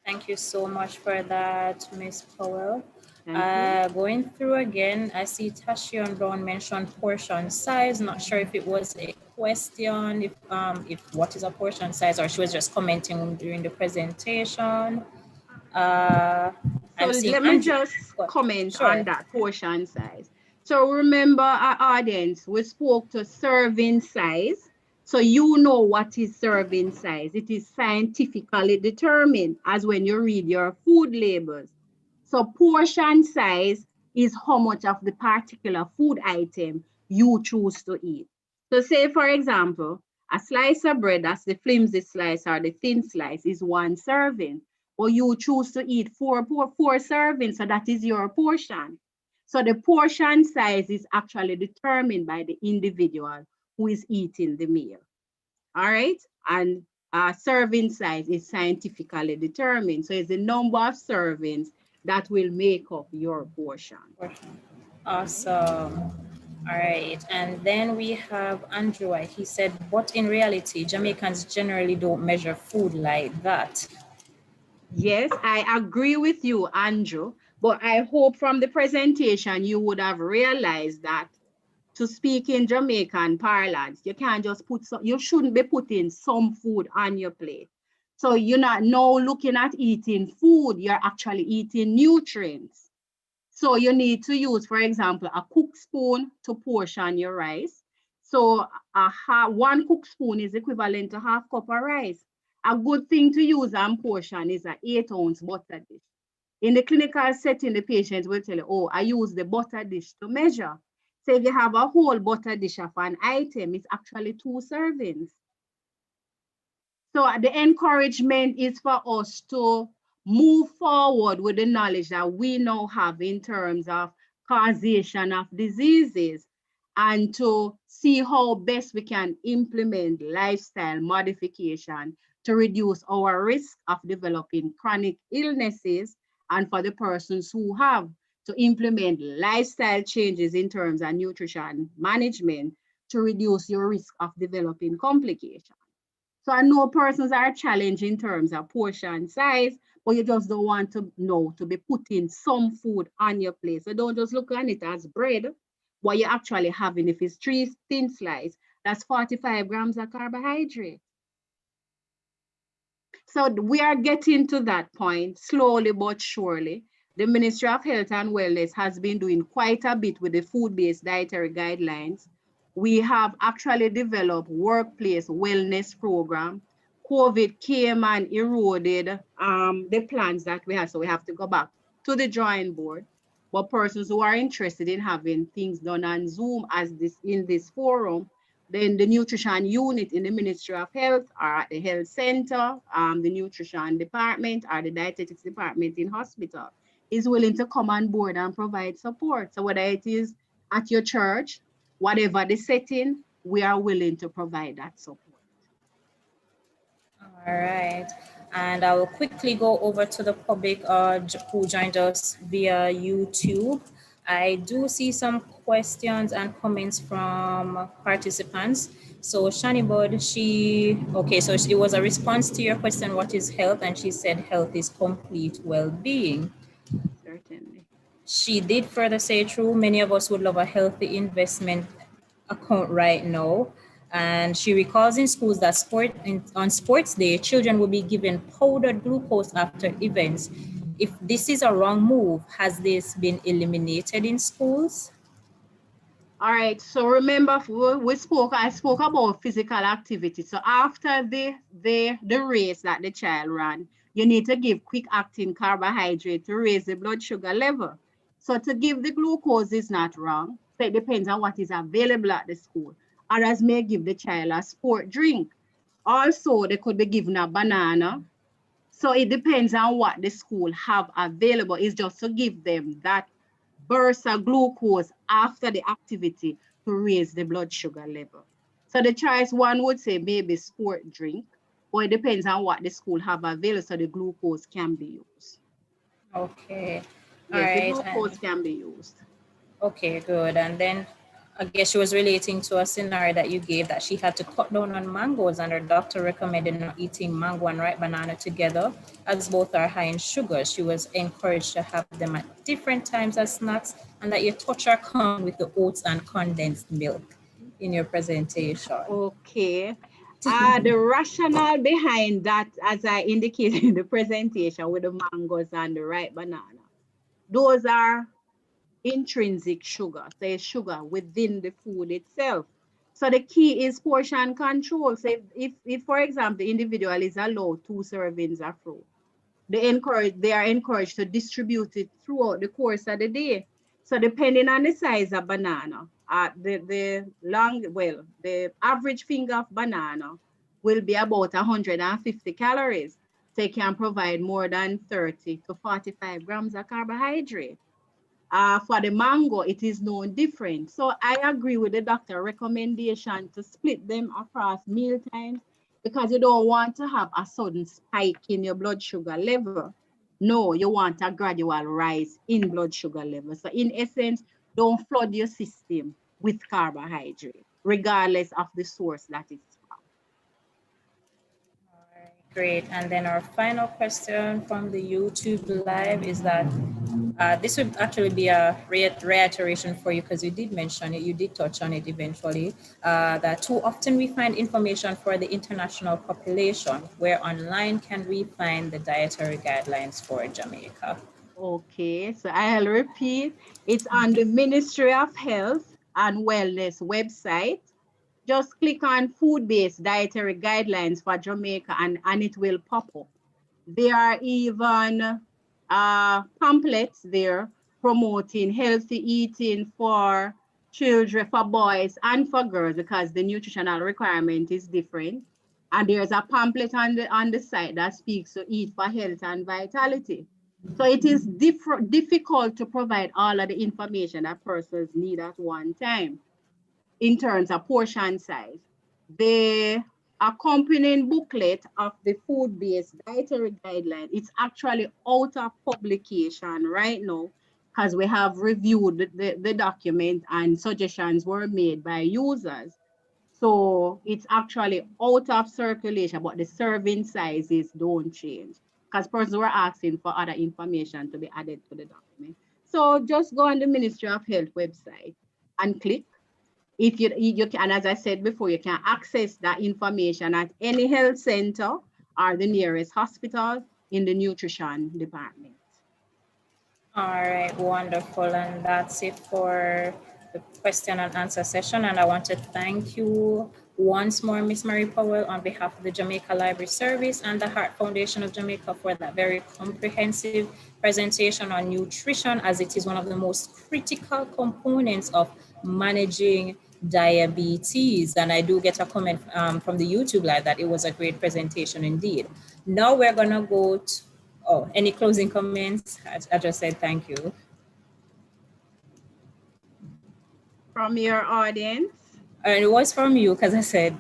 Thank you so much for that, Ms. Powell. Thank you. Going through again, I see Tashion Brown mentioned portion size. Not sure if it was a question, if what is a portion size, or she was just commenting during the presentation. So let me just comment on that portion size. So remember, our audience, we spoke to serving size. So you know what is serving size. It is scientifically determined as when you read your food labels. So portion size is how much of the particular food item you choose to eat. So say, for example, a slice of bread, that's the flimsy slice or the thin slice, is 1 serving. Or you choose to eat four servings, so that is your portion. So the portion size is actually determined by the individual who is eating the meal. All right, and serving size is scientifically determined. So it's the number of servings that will make up your portion. Awesome. All right, and then we have Andrew. He said, but in reality, Jamaicans generally don't measure food like that. Yes, I agree with you, Andrew, but I hope from the presentation you would have realized that to speak in Jamaican parlance, you can't just put some, you shouldn't be putting some food on your plate. So you're not now looking at eating food, you're actually eating nutrients. So you need to use, for example, a cook spoon to portion your rice. So one cook spoon is equivalent to half cup of rice. A good thing to use and portion is an 8-ounce butter dish. In the clinical setting, the patient will tell you, oh, I use the butter dish to measure. So if you have a whole butter dish of an item, it's actually 2 servings. So the encouragement is for us to move forward with the knowledge that we now have in terms of causation of diseases and to see how best we can implement lifestyle modification to reduce our risk of developing chronic illnesses, and for the persons who have to implement lifestyle changes in terms of nutrition management to reduce your risk of developing complications. So I know persons are challenged in terms of portion size, but you just don't want to know to be putting some food on your plate. So don't just look at it as bread. What you're actually having, if it's 3 thin slices, that's 45 grams of carbohydrate. So we are getting to that point slowly but surely. The Ministry of Health and Wellness has been doing quite a bit with the food-based dietary guidelines. We have actually developed workplace wellness program. COVID came and eroded the plans that we had, so we have to go back to the drawing board. But persons who are interested in having things done on Zoom as this in this forum, then the nutrition unit in the Ministry of Health or at the health center, the nutrition department or the dietetics department in hospital is willing to come on board and provide support. So whether it is at your church, whatever the setting, we are willing to provide that support. All right. And I will quickly go over to the public who joined us via YouTube. I do see some questions and comments from participants. So Shani Bud, so it was a response to your question, what is health? And she said health is complete well-being. Certainly. She did further say, true, many of us would love a healthy investment account right now. And she recalls in schools that on sports day, children will be given powdered glucose after events. If this is a wrong move, has this been eliminated in schools? All right, so remember I spoke about physical activity. So after the race that the child ran, you need to give quick acting carbohydrate to raise the blood sugar level. So to give the glucose is not wrong. So it depends on what is available at the school. Others may give the child a sport drink. Also, they could be given a banana. So it depends on what the school have available. It's just to give them that burst of glucose after the activity to raise the blood sugar level. So the choice one would say maybe sport drink, or it depends on what the school have available so the glucose can be used. Okay. All Yes, the right. glucose can be used. Okay, good. And then I guess she was relating to a scenario that you gave that she had to cut down on mangoes and her doctor recommended not eating mango and ripe banana together as both are high in sugar. She was encouraged to have them at different times as snacks and that you touch her comment with the oats and condensed milk in your presentation. Okay. The rationale behind that, as I indicated in the presentation with the mangoes and the ripe banana, those are intrinsic sugar, so it's sugar within the food itself. So the key is portion control. So if for example, the individual is allowed 2 servings of fruit, they are encouraged to distribute it throughout the course of the day. So depending on the size of banana, the average finger of banana will be about 150 calories. So it can provide more than 30 to 45 grams of carbohydrate. For the mango, it is no different. So I agree with the doctor recommendation to split them across meal times because you don't want to have a sudden spike in your blood sugar level. No, you want a gradual rise in blood sugar level. So in essence, don't flood your system with carbohydrate, regardless of the source that it's from. Great. And then our final question from the YouTube live is that this would actually be a reiteration for you because you did mention it, you did touch on it eventually, that too often we find information for the international population. Where online can we find the dietary guidelines for Jamaica? Okay, so I'll repeat. It's on the Ministry of Health and Wellness website. Just click on food-based dietary guidelines for Jamaica and it will pop up. There are even pamphlets there promoting healthy eating for children, for boys and for girls because the nutritional requirement is different. And there's a pamphlet on the site that speaks to eat for health and vitality. So it is difficult to provide all of the information that persons need at one time in terms of portion size. The accompanying booklet of the food-based dietary guideline, it's actually out of publication right now because we have reviewed the document and suggestions were made by users. So it's actually out of circulation, but the serving sizes don't change because persons were asking for other information to be added to the document. So just go on the Ministry of Health website and click. If you can, as I said before, you can access that information at any health center or the nearest hospital in the nutrition department. All right, wonderful. And that's it for the question and answer session. And I want to thank you once more, Miss Marie Powell, on behalf of the Jamaica Library Service and the Heart Foundation of Jamaica for that very comprehensive presentation on nutrition, as it is one of the most critical components of managing diabetes. And I do get a comment from the YouTube live that it was a great presentation indeed. Now we're gonna go to, oh, any closing comments? I just said thank you. From your audience? And it was from you because I said,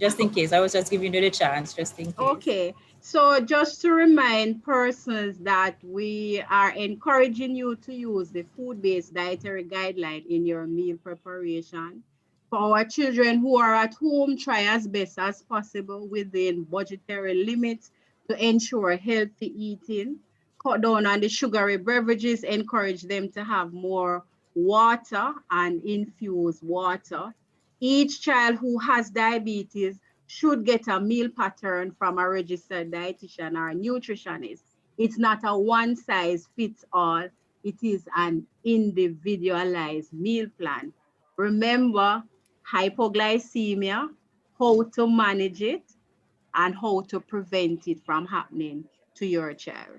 just in case, I was just giving you the chance, just in case. Okay, so just to remind persons that we are encouraging you to use the food-based dietary guideline in your meal preparation. For our children who are at home, try as best as possible within budgetary limits to ensure healthy eating. Cut down on the sugary beverages, encourage them to have more water and infused water. Each child who has diabetes should get a meal pattern from a registered dietitian or a nutritionist. It's not a one size fits all. It is an individualized meal plan. Remember hypoglycemia, how to manage it, and how to prevent it from happening to your child.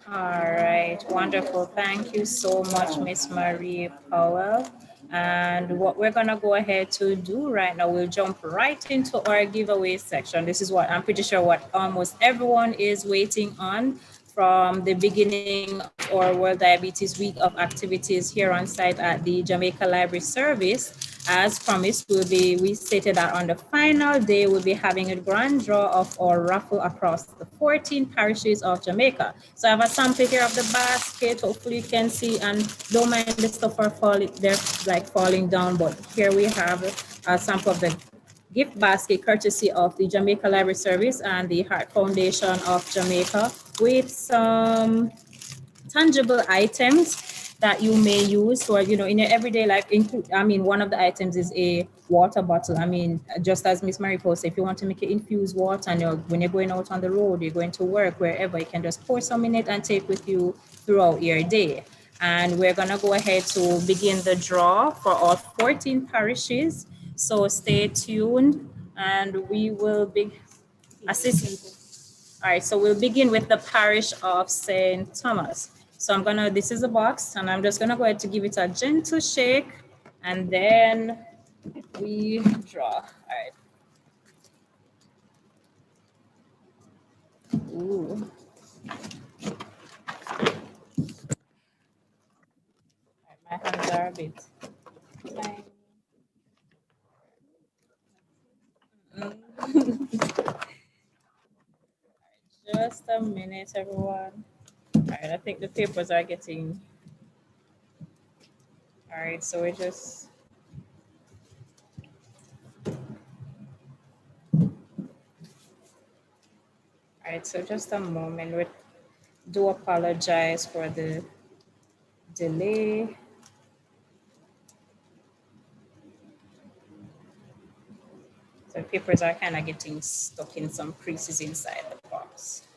All right, wonderful. Thank you so much, Miss Marie Powell. And what we're gonna go ahead to do right now, we'll jump right into our giveaway section. This is what I'm pretty sure what almost everyone is waiting on from the beginning of our World Diabetes Week of activities here on site at the Jamaica Library Service. As promised, we stated that on the final day, we'll be having a grand draw of our raffle across the 14 parishes of Jamaica. So I have a sample here of the basket. Hopefully you can see, and don't mind the stuff are falling, they're like falling down, but here we have a sample of the gift basket courtesy of the Jamaica Library Service and the Heart Foundation of Jamaica with some tangible items that you may use for, you know, in your everyday life. I mean, one of the items is a water bottle. I mean, just as Miss Mary posted, if you want to make it infused water and when you're going out on the road, you're going to work, wherever, you can just pour some in it and take with you throughout your day. And we're gonna go ahead to begin the draw for all 14 parishes. So stay tuned and we will be assist. All right, so we'll begin with the parish of St. Thomas. So this is a box, and I'm just gonna go ahead to give it a gentle shake, and then we draw. All right. Ooh. All right, my hands are a bit tiny. Just a minute, everyone. All right, I think the papers are getting. All right, so we just. right, so just a moment. We do apologize for the delay. So papers are kind of getting stuck in some creases inside the box.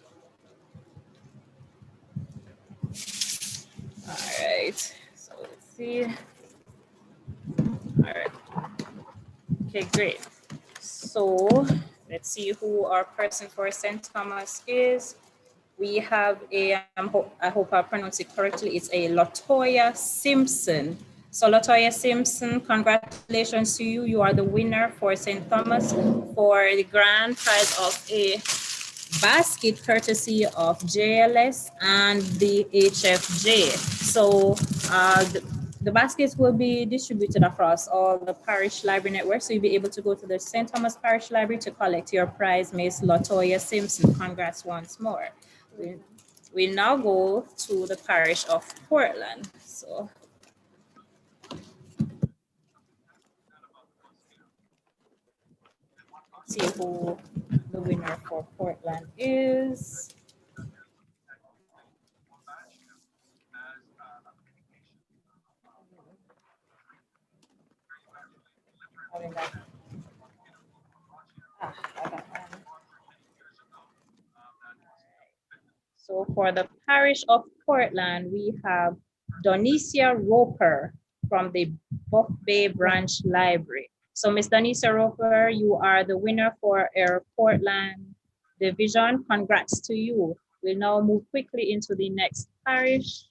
All right, so let's see. All right, okay, great. So let's see who our person for St. Thomas is. We have a, I hope I pronounce it correctly, it's a Latoya Simpson. So Latoya Simpson, congratulations to you. You are the winner for St. Thomas for the grand prize of a basket courtesy of JLS and the HFJ. So the baskets will be distributed across all the parish library network. So you'll be able to go to the St. Thomas Parish Library to collect your prize, Miss Latoya Simpson. Congrats once more. We now go to the parish of Portland. So see who the winner for Portland is. I got one. So for the parish of Portland, we have Donicia Roper from the Buff Bay Branch Library. So Miss Donicia Roper, you are the winner for our Portland division. Congrats to you. We'll now move quickly into the next parish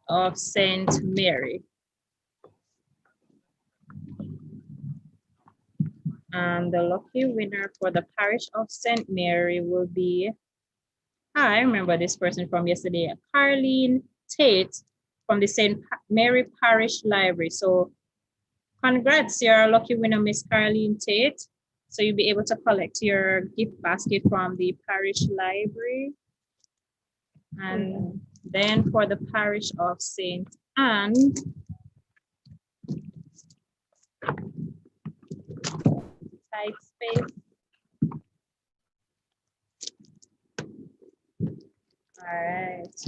of St. Mary. And the lucky winner for the parish of St. Mary will be, I remember this person from yesterday, Carlene Tate from the St. Mary Parish Library. So congrats, you're a lucky winner, Miss Carlene Tate. So you'll be able to collect your gift basket from the parish library. And then for the parish of St. Anne, type space. All right.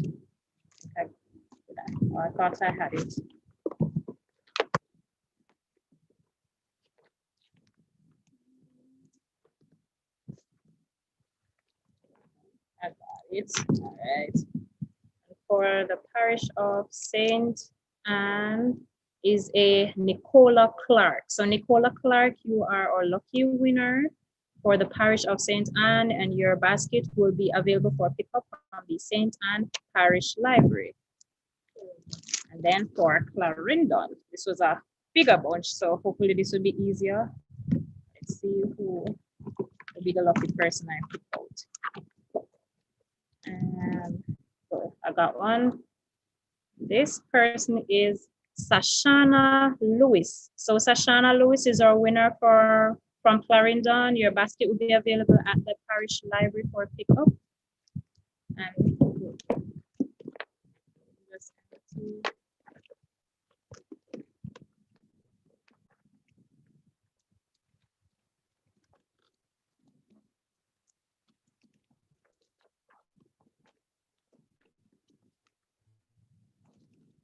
Oh, I thought I had it. I got it. All right. For the parish of St. Anne is a Nicola Clark. So Nicola Clark, you are our lucky winner for the parish of St. Anne, and your basket will be available for pickup from the St. Anne Parish Library. And then for Clarendon, this was a bigger bunch, so hopefully this will be easier. Let's see who will be the lucky person I picked out. And so I got one. This person is Sashana Lewis. So Sashana Lewis is our winner from Clarendon. Your basket will be available at the parish library for pickup.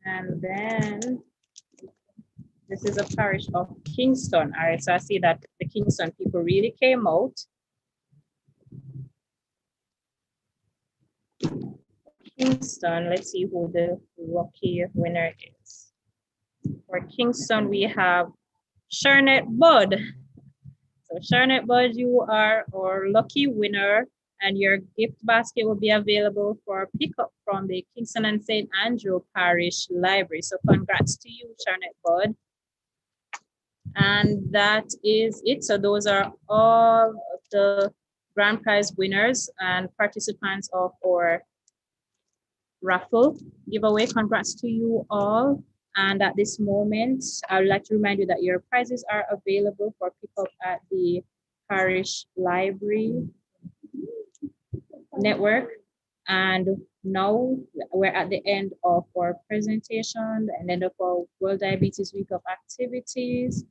And then this is a parish of Kingston. All right, so I see that the Kingston people really came out. Kingston, let's see who the lucky winner is. For Kingston, we have Sharnette Bud. So Sharnette Bud, you are our lucky winner, and your gift basket will be available for pickup from the Kingston and St. Andrew Parish Library. So congrats to you, Sharnette Bud. And that is it. So those are all of the grand prize winners and participants of our raffle giveaway. Congrats to you all. And at this moment, I would like to remind you that your prizes are available for pickup at the parish library network. And now we're at the end of our presentation and end of our World Diabetes Week of activities.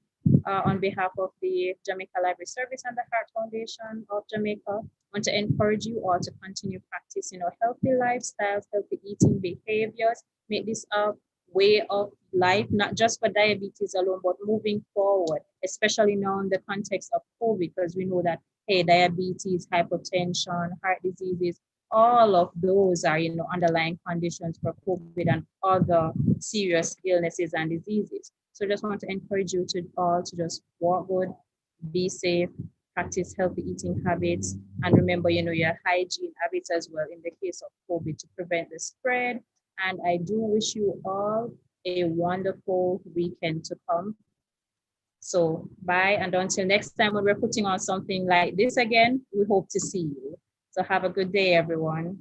on behalf of the Jamaica Library Service and the Heart Foundation of Jamaica, I want to encourage you all to continue practicing healthy lifestyles, healthy eating behaviors, make this a way of life, not just for diabetes alone, but moving forward, especially now in the context of COVID, because we know that, hey, diabetes, hypertension, heart diseases, all of those are, underlying conditions for COVID and other serious illnesses and diseases. So I just want to encourage you to all to just walk good, be safe, practice healthy eating habits, and remember, your hygiene habits as well in the case of COVID to prevent the spread. And I do wish you all a wonderful weekend to come. So bye, and until next time when we're putting on something like this again, we hope to see you. So have a good day, everyone.